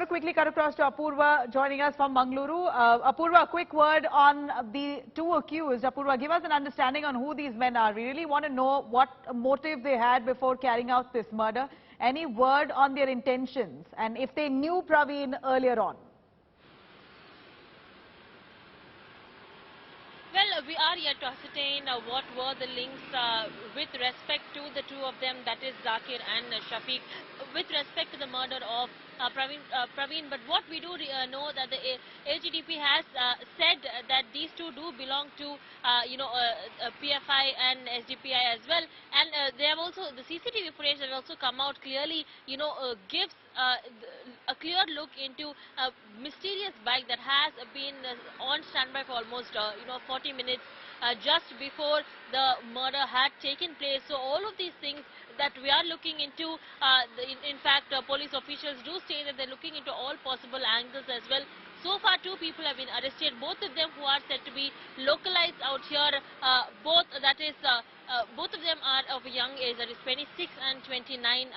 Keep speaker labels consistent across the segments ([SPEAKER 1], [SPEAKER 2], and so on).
[SPEAKER 1] quickly cut across to Apurva joining us from Mangalore. Apurva, a quick word on the two accused. Apurva, give us an understanding on who these men are. We really want to know what motive they had before carrying out this murder. Any word on their intentions and if they knew Praveen earlier on?
[SPEAKER 2] Well, we are yet to ascertain what were the links with respect to the two of them, that is Zaqir and Shafiq, with respect to the murder of Praveen. But what we do know that the AGDP has said that these two do belong to, PFI and SDPI as well. And they have also, the CCTV footage that also come out clearly, gives a clear look into a mysterious bike that has been on standby for almost 40 minutes just before the murder had taken place. So all of these things that we are looking into, in fact police officials do say that they're looking into all possible angles as well. So far, two people have been arrested, both of them who are said to be localized out here. Both of them are of a young age, that is 26 and 29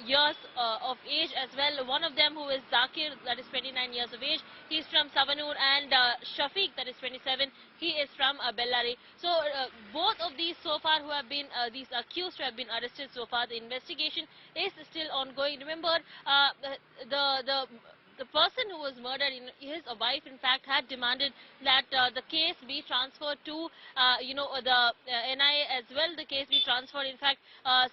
[SPEAKER 2] years of age as well. One of them, who is Zaqir, that is 29 years of age, he is from Savanuru, and Shafiq, that is 27, he is from Bellare. So both of these so far who have been, these accused who have been arrested so far, the investigation is still ongoing. Remember, the person who was murdered, his wife in fact had demanded that the case be transferred to the NIA as well. The case be transferred. In fact,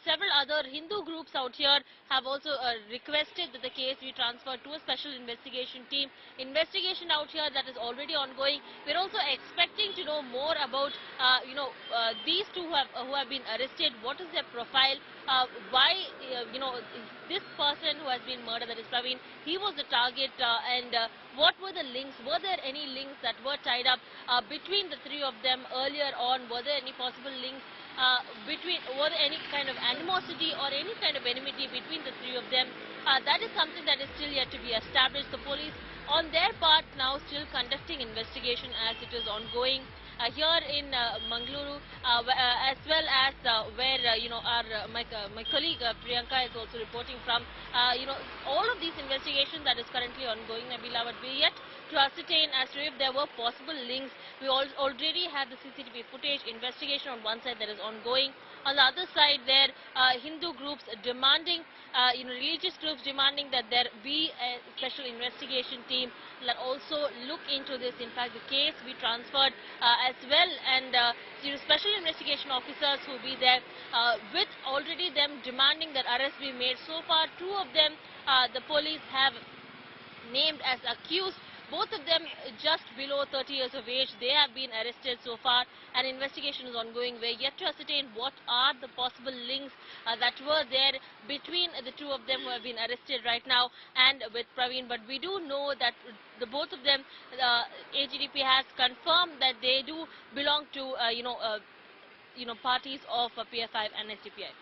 [SPEAKER 2] several other Hindu groups out here have also requested that the case be transferred to a special investigation team. Investigation out here that is already ongoing. We're also expecting to know more about these two who have been arrested. What is their profile? Why this person who has been murdered, that is Praveen, he was the target, and what were the links? Were there any links that were tied up between the three of them earlier on? Were there any possible links were there any kind of animosity or any kind of enmity between the three of them? That is something that is still yet to be established. The police on their part now still conducting investigation as it is ongoing here in Mangalore, as well as where my colleague Priyanka is also reporting from. All of these investigations that is currently ongoing, Nabila, but we yet to ascertain as to if there were possible links. We already have the CCTV footage. Investigation on one side that is ongoing. On the other side, there Hindu groups demanding, religious groups demanding that there be a special investigation team that also look into this. In fact, the case be transferred as well, and special investigation officers who be there, with already them demanding that arrests be made. So far, two of them the police have named as accused. Both of them just below 30 years of age. They have been arrested so far, and investigation is ongoing. We're yet to ascertain what are the possible links that were there between the two of them who have been arrested right now and with Praveen. But we do know that the both of them, AGDP has confirmed that they do belong to parties of PFI and SDPI.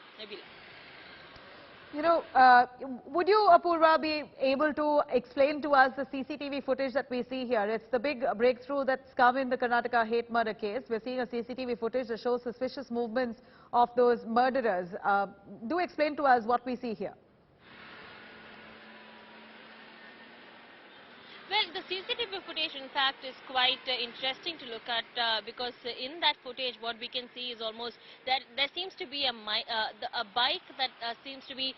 [SPEAKER 1] Would you, Apurva, be able to explain to us the CCTV footage that we see here? It's the big breakthrough that's come in the Karnataka hate murder case. We're seeing a CCTV footage that shows suspicious movements of those murderers. Do explain to us what we see here.
[SPEAKER 2] Well, the CCTV footage, in fact, is quite interesting to look at because in that footage, what we can see is almost that there seems to be a bike that seems to be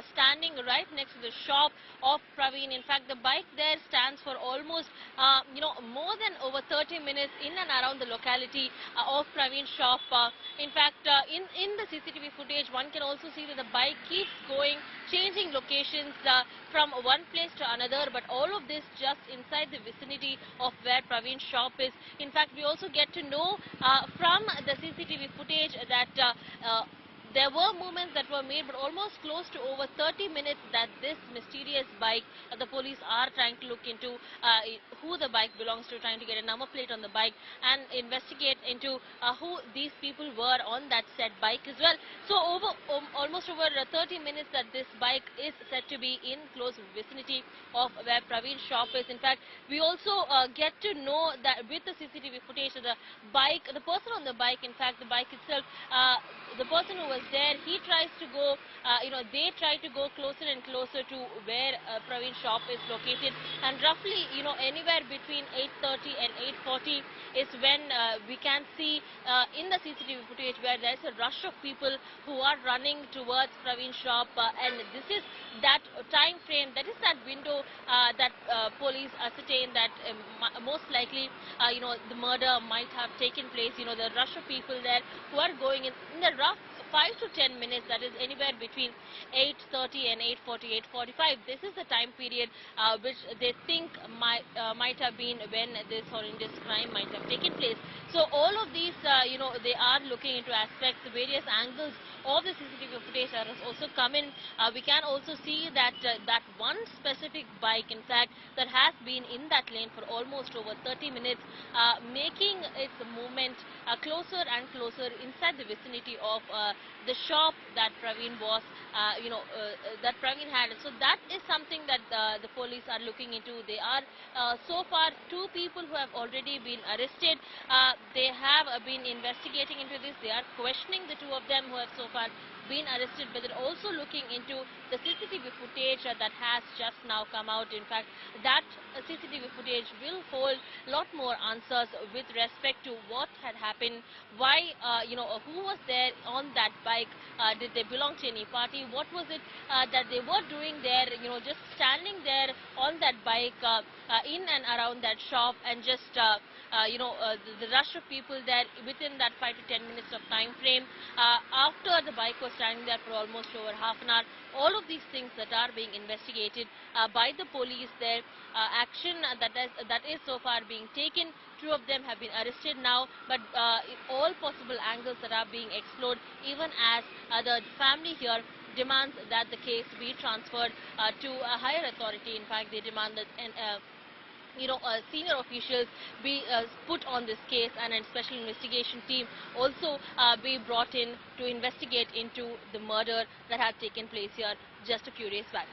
[SPEAKER 2] standing right next to the shop of Praveen. In fact, the bike there stands for almost, more than over 30 minutes in and around the locality of Praveen's shop. In fact, in the CCTV footage, one can also see that the bike keeps going, changing locations from one place to another, but all of this just inside the vicinity of where Praveen's shop is. In fact, we also get to know from the CCTV footage that there were movements that were made, but almost close to over 30 minutes that this mysterious bike, the police are trying to look into who the bike belongs to, trying to get a number plate on the bike and investigate into who these people were on that said bike as well. So almost over 30 minutes that this bike is said to be in close vicinity of where Praveen's shop is. In fact, we also get to know that with the CCTV footage, the person on the bike, in fact, the bike itself, the person who was there, he tries to go, they try to go closer and closer to where Praveen's shop is located, and roughly, anywhere between 8:30 and 8:40 is when we can see in the CCTV footage where there is a rush of people who are running towards Praveen's shop, and this is that time frame, that is that window that police ascertain that most likely, the murder might have taken place. The rush of people there who are going in the rough 5 to 10 minutes, that is anywhere between 8:30 and 8:40, 8:45. This is the time period which they think might have been when this horrendous crime might have taken place. So all of these, they are looking into aspects, various angles of the CCTV footage that has also come in. We can also see that that one specific bike, in fact, that has been in that lane for almost over 30 minutes, making its movement closer and closer inside the vicinity of the shop that Praveen was, that Praveen had. So that is something that the police are looking into. They are so far 2 people who have already been arrested. They have been investigating into this. They are questioning the 2 of them who have so far been arrested, but they're also looking into the CCTV footage that has just now come out. In fact, that CCTV footage will hold a lot more answers with respect to what had happened, why, who was there on that bike, did they belong to any party, what was it that they were doing there, just standing there on that bike in and around that shop, and just the rush of people there within that 5 to 10 minutes of time frame after the bike was standing there for almost over half an hour. All of these things that are being investigated by the police there. Action that is so far being taken. 2 of them have been arrested now, but all possible angles that are being explored, even as the family here demands that the case be transferred to a higher authority. In fact, they demand that senior officials be put on this case, and a special investigation team also be brought in to investigate into the murder that had taken place here just a few days back.